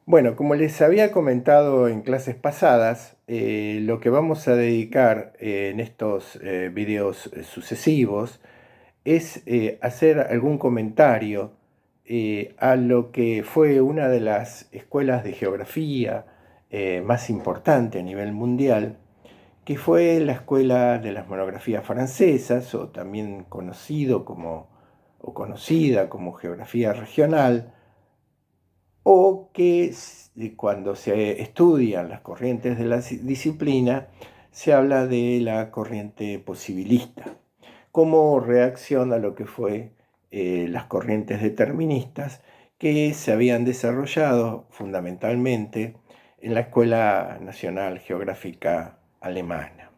Bueno, como les había comentado en clases pasadas, lo que vamos a dedicar en estos videos sucesivos es hacer algún comentario a lo que fue una de las escuelas de geografía más importante a nivel mundial, que fue la Escuela de las Monografías Francesas, o también conocido como, o conocida como Geografía Regional, o que cuando se estudian las corrientes de la disciplina, se habla de la corriente posibilista, como reacción a lo que fue las corrientes deterministas que se habían desarrollado fundamentalmente en la Escuela Nacional Geográfica Alemana.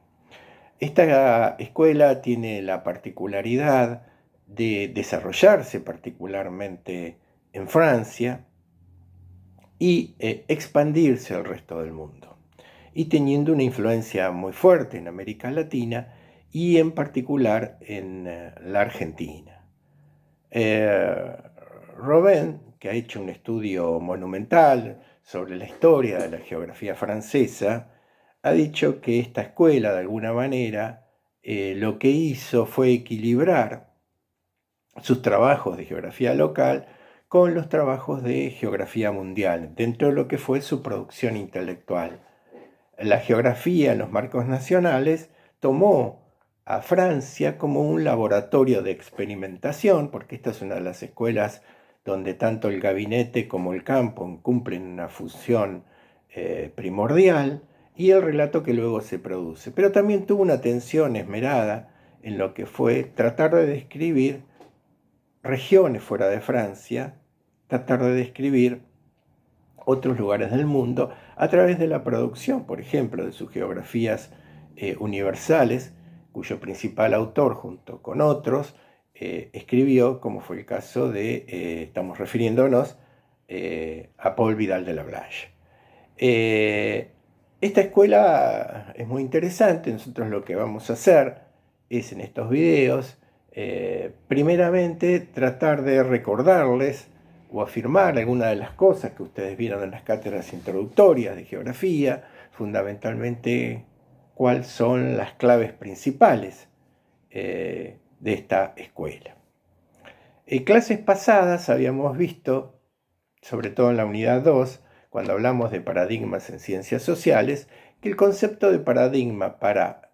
Esta escuela tiene la particularidad de desarrollarse particularmente en Francia, y expandirse al resto del mundo, y teniendo una influencia muy fuerte en América Latina y en particular en la Argentina. Eh, Robin, que ha hecho un estudio monumental sobre la historia de la geografía francesa, ha dicho que esta escuela, de alguna manera, lo que hizo fue equilibrar sus trabajos de geografía local con los trabajos de geografía mundial, dentro de lo que fue su producción intelectual. La geografía en los marcos nacionales tomó a Francia como un laboratorio de experimentación, porque esta es una de las escuelas donde tanto el gabinete como el campo cumplen una función primordial, y el relato que luego se produce. Pero también tuvo una atención esmerada en lo que fue tratar de describir regiones fuera de Francia, tratar de describir otros lugares del mundo a través de la producción, por ejemplo, de sus geografías universales, cuyo principal autor, junto con otros, escribió, como fue el caso de, estamos refiriéndonos, a Paul Vidal de la Blache. Esta escuela es muy interesante. Nosotros lo que vamos a hacer es, en estos videos, primeramente tratar de recordarles o afirmar algunas de las cosas que ustedes vieron en las cátedras introductorias de geografía, fundamentalmente cuáles son las claves principales de esta escuela. En clases pasadas habíamos visto, sobre todo en la unidad 2, cuando hablamos de paradigmas en ciencias sociales, que el concepto de paradigma para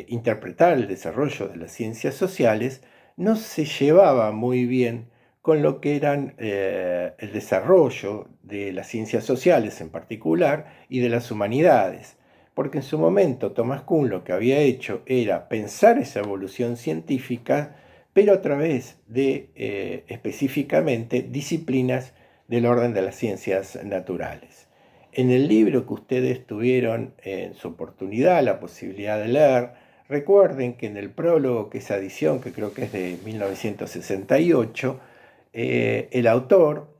interpretar el desarrollo de las ciencias sociales no se llevaba muy bien con lo que eran el desarrollo de las ciencias sociales en particular y de las humanidades, porque en su momento Thomas Kuhn lo que había hecho era pensar esa evolución científica, pero a través de específicamente disciplinas del orden de las ciencias naturales. En el libro que ustedes tuvieron en su oportunidad la posibilidad de leer, recuerden que en el prólogo, que es edición, que creo que es de 1968, el autor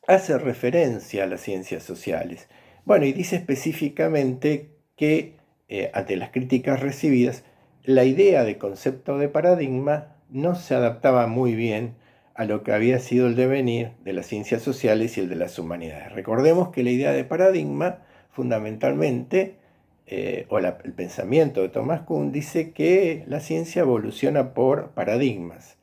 hace referencia a las ciencias sociales. Bueno, y dice específicamente que, ante las críticas recibidas, la idea de concepto de paradigma no se adaptaba muy bien a lo que había sido el devenir de las ciencias sociales y el de las humanidades. Recordemos que la idea de paradigma, fundamentalmente, el pensamiento de Thomas Kuhn, dice que la ciencia evoluciona por paradigmas,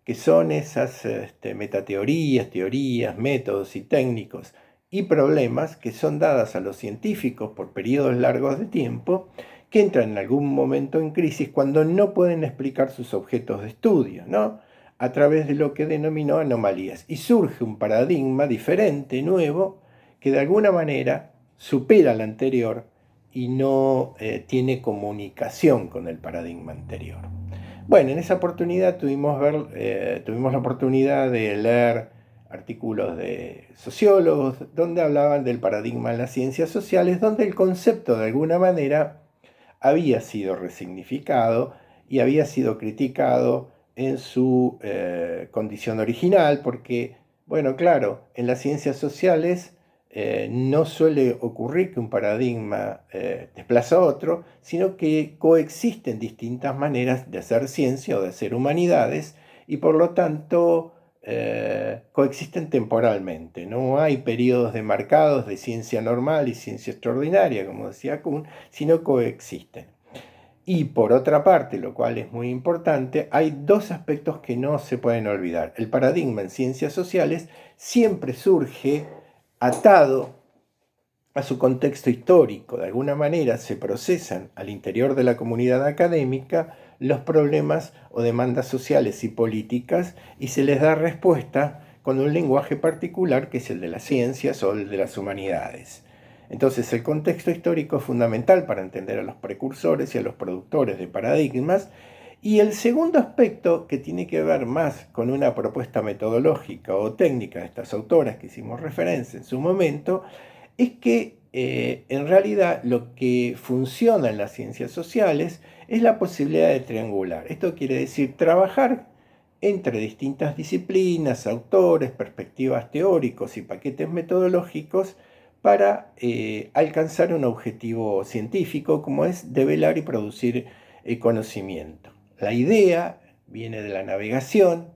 que son esas metateorías, teorías, métodos y técnicos y problemas que son dadas a los científicos por periodos largos de tiempo, que entran en algún momento en crisis cuando no pueden explicar sus objetos de estudio, ¿no? A través de lo que denominó anomalías. Y surge un paradigma diferente, nuevo, que de alguna manera supera al anterior y no tiene comunicación con el paradigma anterior. Bueno, en esa oportunidad tuvimos la oportunidad de leer artículos de sociólogos donde hablaban del paradigma en las ciencias sociales, donde el concepto de alguna manera había sido resignificado y había sido criticado en su condición original, porque, bueno, claro, en las ciencias sociales no suele ocurrir que un paradigma desplaza a otro, sino que coexisten distintas maneras de hacer ciencia o de hacer humanidades, y por lo tanto coexisten temporalmente. No hay periodos demarcados de ciencia normal y ciencia extraordinaria, como decía Kuhn, sino coexisten. Y por otra parte, lo cual es muy importante, hay dos aspectos que no se pueden olvidar. El paradigma en ciencias sociales siempre surge atado a su contexto histórico. De alguna manera se procesan al interior de la comunidad académica los problemas o demandas sociales y políticas y se les da respuesta con un lenguaje particular que es el de las ciencias o el de las humanidades. Entonces el contexto histórico es fundamental para entender a los precursores y a los productores de paradigmas. Y el segundo aspecto, que tiene que ver más con una propuesta metodológica o técnica de estas autoras que hicimos referencia en su momento, es que en realidad lo que funciona en las ciencias sociales es la posibilidad de triangular. Esto quiere decir trabajar entre distintas disciplinas, autores, perspectivas teóricos y paquetes metodológicos para alcanzar un objetivo científico como es develar y producir conocimiento. La idea viene de la navegación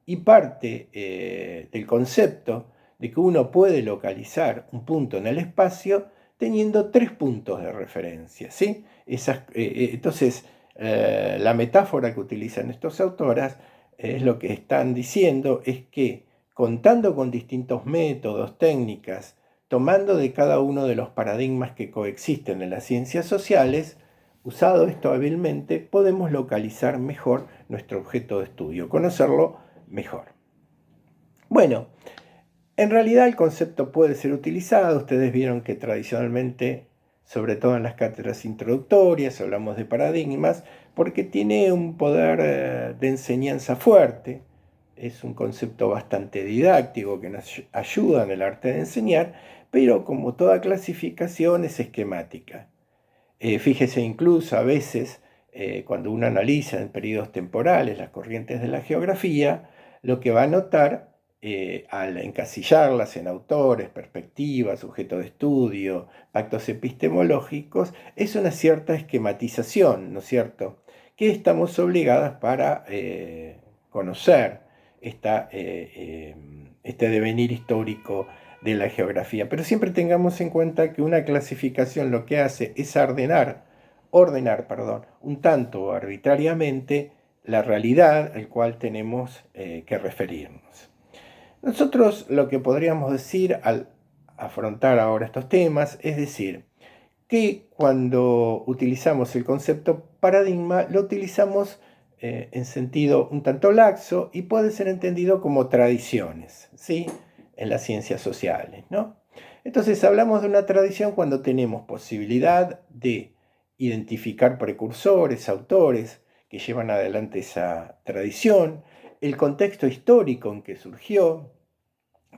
y parte del concepto de que uno puede localizar un punto en el espacio teniendo tres puntos de referencia, ¿sí? Entonces, la metáfora que utilizan estos autoras es lo que están diciendo, es que contando con distintos métodos, técnicas, tomando de cada uno de los paradigmas que coexisten en las ciencias sociales, usado esto hábilmente, podemos localizar mejor nuestro objeto de estudio, conocerlo mejor. Bueno, en realidad el concepto puede ser utilizado. Ustedes vieron que tradicionalmente, sobre todo en las cátedras introductorias, hablamos de paradigmas, porque tiene un poder de enseñanza fuerte. Es un concepto bastante didáctico que nos ayuda en el arte de enseñar, pero como toda clasificación es esquemática. Fíjese incluso a veces, cuando uno analiza en periodos temporales las corrientes de la geografía, lo que va a notar al encasillarlas en autores, perspectivas, sujeto de estudio, pactos epistemológicos, es una cierta esquematización, ¿no es cierto?, que estamos obligadas para conocer este devenir histórico de la geografía. Pero siempre tengamos en cuenta que una clasificación lo que hace es ordenar, un tanto arbitrariamente la realidad al cual tenemos que referirnos. Nosotros lo que podríamos decir al afrontar ahora estos temas es decir que cuando utilizamos el concepto paradigma lo utilizamos en sentido un tanto laxo y puede ser entendido como tradiciones, ¿sí?, en las ciencias sociales, ¿no? Entonces hablamos de una tradición cuando tenemos posibilidad de identificar precursores, autores que llevan adelante esa tradición, el contexto histórico en que surgió,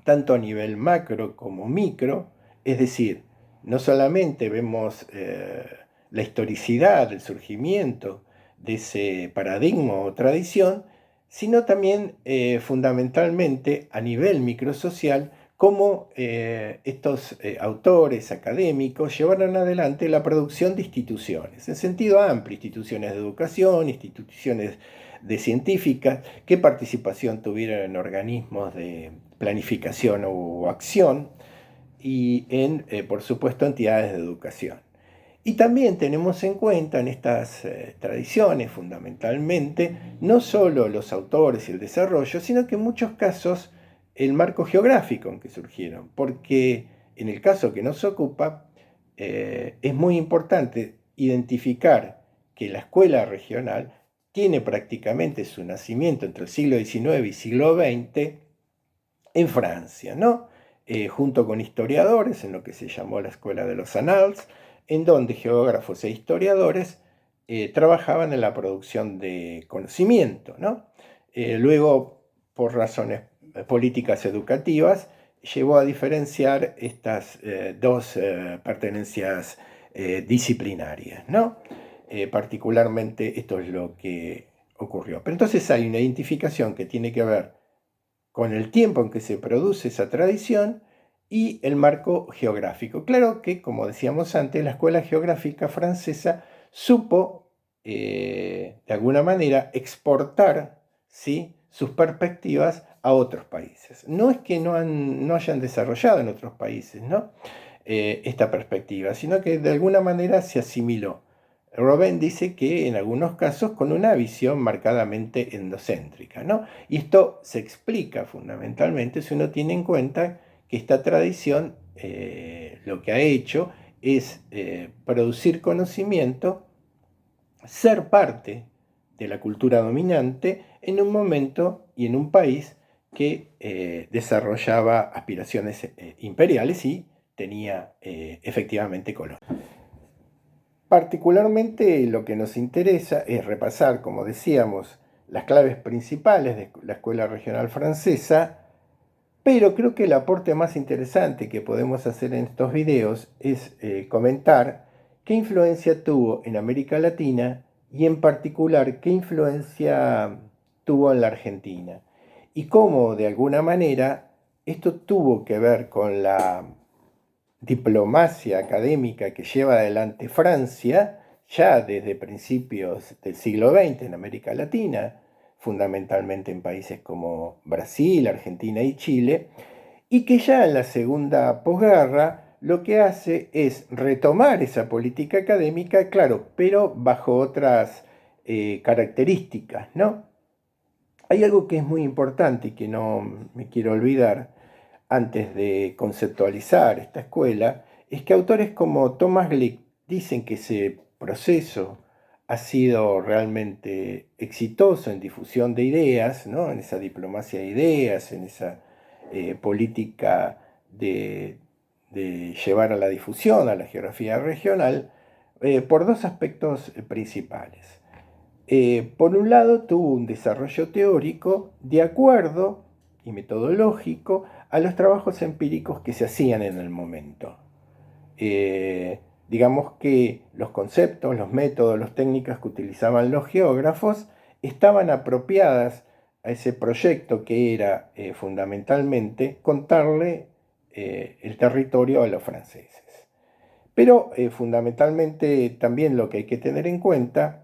tanto a nivel macro como micro, es decir, no solamente vemos la historicidad del surgimiento de ese paradigma o tradición, sino también fundamentalmente a nivel microsocial, cómo estos autores académicos llevaron adelante la producción de instituciones, en sentido amplio, instituciones de educación, instituciones de científicas, qué participación tuvieron en organismos de planificación o acción y en, por supuesto, entidades de educación. Y también tenemos en cuenta en estas tradiciones fundamentalmente no solo los autores y el desarrollo, sino que en muchos casos el marco geográfico en que surgieron, porque en el caso que nos ocupa es muy importante identificar que la escuela regional tiene prácticamente su nacimiento entre el siglo XIX y siglo XX en Francia, ¿no? Junto con historiadores en lo que se llamó la Escuela de los Annales, en donde geógrafos e historiadores trabajaban en la producción de conocimiento, ¿no? Luego, por razones políticas educativas, llevó a diferenciar estas dos pertenencias disciplinarias, ¿no? Particularmente esto es lo que ocurrió. Pero entonces hay una identificación que tiene que ver con el tiempo en que se produce esa tradición y el marco geográfico. Claro que, como decíamos antes, la escuela geográfica francesa supo, de alguna manera, exportar, ¿sí?, sus perspectivas a otros países. No es que no hayan desarrollado en otros países, ¿no? Esta perspectiva, sino que de alguna manera se asimiló. Robben dice que en algunos casos con una visión marcadamente endocéntrica, ¿no? Y esto se explica fundamentalmente si uno tiene en cuenta que esta tradición lo que ha hecho es producir conocimiento, ser parte de la cultura dominante en un momento y en un país que desarrollaba aspiraciones imperiales y tenía efectivamente colonias. Particularmente lo que nos interesa es repasar, como decíamos, las claves principales de la Escuela Regional Francesa, pero creo que el aporte más interesante que podemos hacer en estos videos es comentar qué influencia tuvo en América Latina y en particular qué influencia tuvo en la Argentina y cómo de alguna manera esto tuvo que ver con la diplomacia académica que lleva adelante Francia ya desde principios del siglo XX en América Latina, fundamentalmente en países como Brasil, Argentina y Chile, y que ya en la segunda posguerra lo que hace es retomar esa política académica, claro, pero bajo otras características, ¿no? Hay algo que es muy importante y que no me quiero olvidar antes de conceptualizar esta escuela, es que autores como Thomas Glick dicen que ese proceso ha sido realmente exitoso en difusión de ideas, ¿no? En esa diplomacia de ideas, en esa política de llevar a la difusión, a la geografía regional, por dos aspectos principales. Por un lado, tuvo un desarrollo teórico de acuerdo y metodológico a los trabajos empíricos que se hacían en el momento. Digamos que los conceptos, los métodos, las técnicas que utilizaban los geógrafos estaban apropiadas a ese proyecto que era fundamentalmente contarle el territorio a los franceses. Pero fundamentalmente también lo que hay que tener en cuenta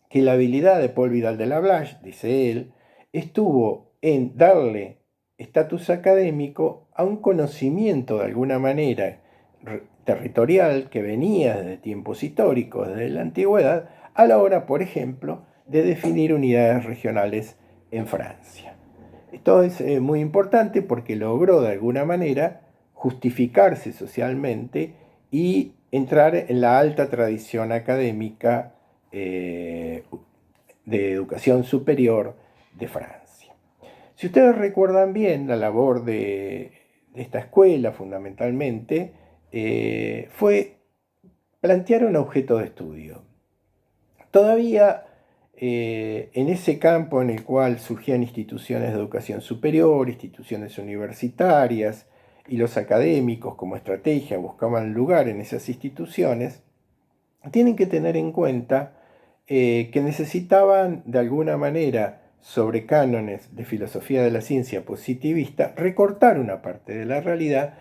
que la habilidad de Paul Vidal de Lablache, dice él, estuvo en darle estatus académico a un conocimiento de alguna manera territorial que venía desde tiempos históricos, desde la antigüedad, a la hora, por ejemplo, de definir unidades regionales en Francia. Esto es muy importante porque logró de alguna manera justificarse socialmente y entrar en la alta tradición académica de educación superior de Francia. Si ustedes recuerdan bien, la labor de esta escuela fundamentalmente fue plantear un objeto de estudio. Todavía en ese campo en el cual surgían instituciones de educación superior, instituciones universitarias, y los académicos como estrategia buscaban lugar en esas instituciones, tienen que tener en cuenta que necesitaban de alguna manera, sobre cánones de filosofía de la ciencia positivista, recortar una parte de la realidad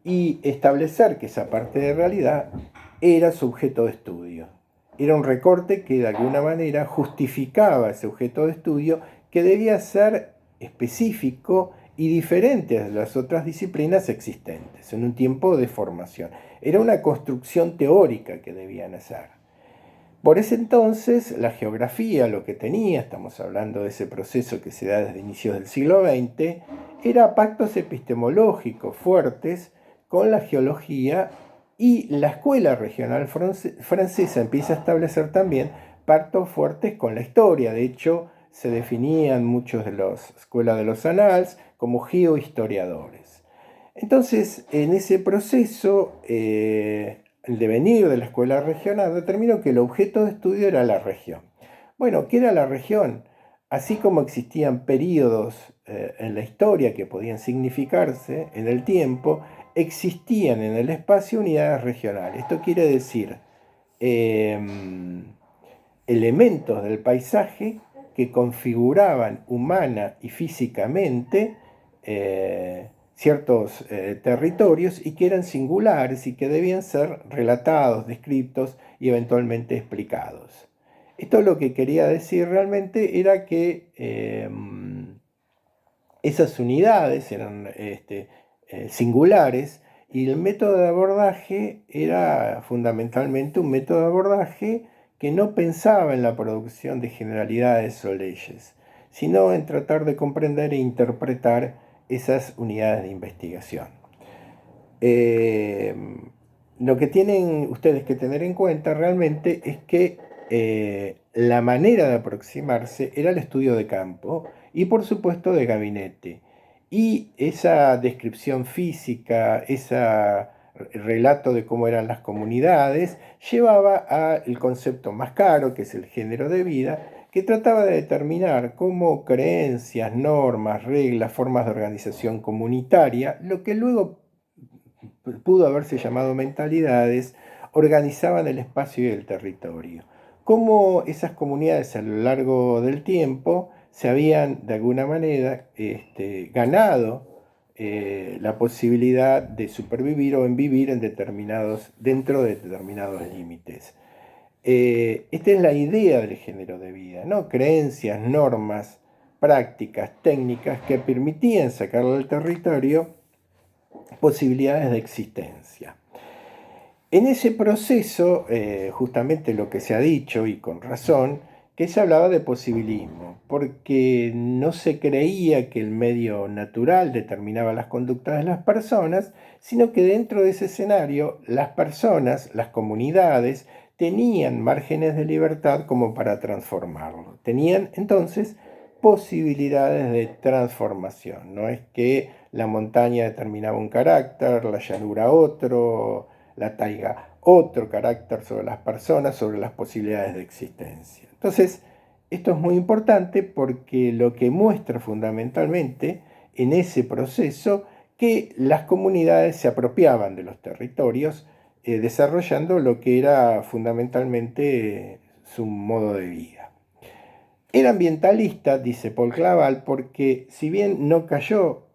y establecer que esa parte de realidad era su objeto de estudio. Era un recorte que de alguna manera justificaba ese objeto de estudio que debía ser específico y diferente de las otras disciplinas existentes en un tiempo de formación. Era una construcción teórica que debían hacer. Por ese entonces, la geografía, lo que tenía, estamos hablando de ese proceso que se da desde inicios del siglo XX, era pactos epistemológicos fuertes con la geología, y la escuela regional francesa empieza a establecer también pactos fuertes con la historia. De hecho, se definían muchos de las escuelas de los Annales como geohistoriadores. Entonces, en ese proceso, el devenir de la escuela regional determinó que el objeto de estudio era la región. Bueno, ¿qué era la región? Así como existían periodos en la historia que podían significarse en el tiempo, existían en el espacio unidades regionales. Esto quiere decir elementos del paisaje que configuraban humana y físicamente ciertos territorios y que eran singulares y que debían ser relatados, descritos y eventualmente explicados. Esto lo que quería decir realmente era que Esas unidades eran singulares y el método de abordaje era fundamentalmente un método de abordaje que no pensaba en la producción de generalidades o leyes, sino en tratar de comprender e interpretar esas unidades de investigación. Eh, lo que tienen ustedes que tener en cuenta realmente es que la manera de aproximarse era el estudio de campo y por supuesto de gabinete. Y esa descripción física, ese relato de cómo eran las comunidades, llevaba al concepto más caro, que es el género de vida, que trataba de determinar cómo creencias, normas, reglas, formas de organización comunitaria, lo que luego pudo haberse llamado mentalidades, organizaban el espacio y el territorio. Cómo esas comunidades a lo largo del tiempo se habían de alguna manera ganado la posibilidad de supervivir o en vivir dentro de determinados límites. Esta es la idea del género de vida, ¿no? Creencias, normas, prácticas, técnicas que permitían sacar del territorio posibilidades de existencia. En ese proceso, justamente lo que se ha dicho, y con razón, que se hablaba de posibilismo, porque no se creía que el medio natural determinaba las conductas de las personas, sino que dentro de ese escenario las personas, las comunidades, tenían márgenes de libertad como para transformarlo. Tenían entonces posibilidades de transformación. No es que la montaña determinaba un carácter, la llanura otro, la taiga otro carácter sobre las personas, sobre las posibilidades de existencia. Entonces, esto es muy importante porque lo que muestra fundamentalmente en ese proceso que las comunidades se apropiaban de los territorios, desarrollando lo que era fundamentalmente su modo de vida. Era ambientalista, dice Paul Claval, porque si bien no cayó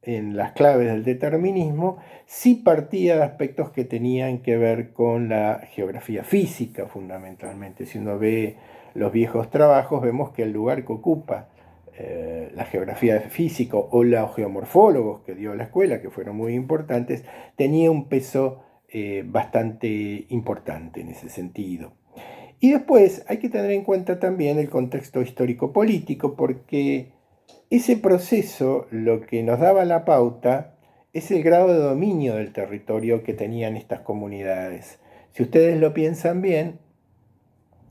en las claves del determinismo, sí partía de aspectos que tenían que ver con la geografía física, fundamentalmente. Si uno ve los viejos trabajos, vemos que el lugar que ocupa la geografía física o los geomorfólogos que dio la escuela, que fueron muy importantes, tenía un peso bastante importante en ese sentido. Y después hay que tener en cuenta también el contexto histórico-político, porque ese proceso lo que nos daba la pauta es el grado de dominio del territorio que tenían estas comunidades. Si ustedes lo piensan bien,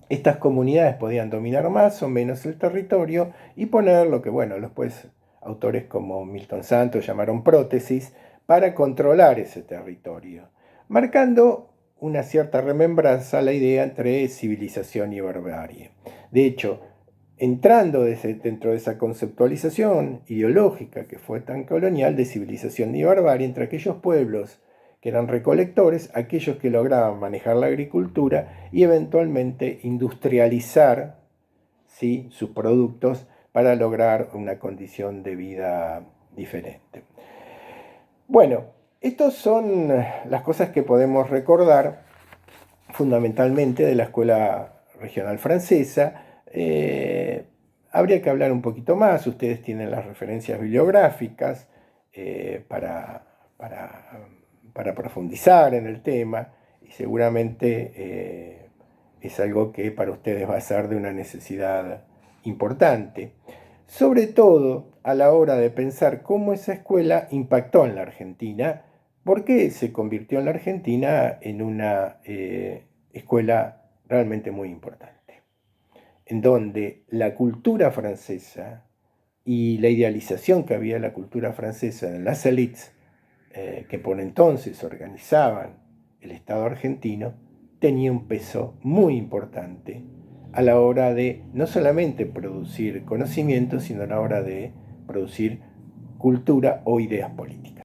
estas comunidades podían dominar más o menos el territorio y poner lo que, bueno, después autores como Milton Santos llamaron prótesis para controlar ese territorio, marcando una cierta remembranza a la idea entre civilización y barbarie. De hecho, entrando dentro de esa conceptualización ideológica que fue tan colonial de civilización y barbarie entre aquellos pueblos que eran recolectores, aquellos que lograban manejar la agricultura y eventualmente industrializar, ¿sí?, sus productos para lograr una condición de vida diferente. Bueno, estas son las cosas que podemos recordar fundamentalmente de la escuela regional francesa. Habría que hablar un poquito más, ustedes tienen las referencias bibliográficas para profundizar en el tema y seguramente es algo que para ustedes va a ser de una necesidad importante, sobre todo a la hora de pensar cómo esa escuela impactó en la Argentina, por qué se convirtió en la Argentina en una escuela realmente muy importante, en donde la cultura francesa y la idealización que había de la cultura francesa en las élites que por entonces organizaban el Estado argentino, tenía un peso muy importante a la hora de no solamente producir conocimiento, sino a la hora de producir cultura o ideas políticas.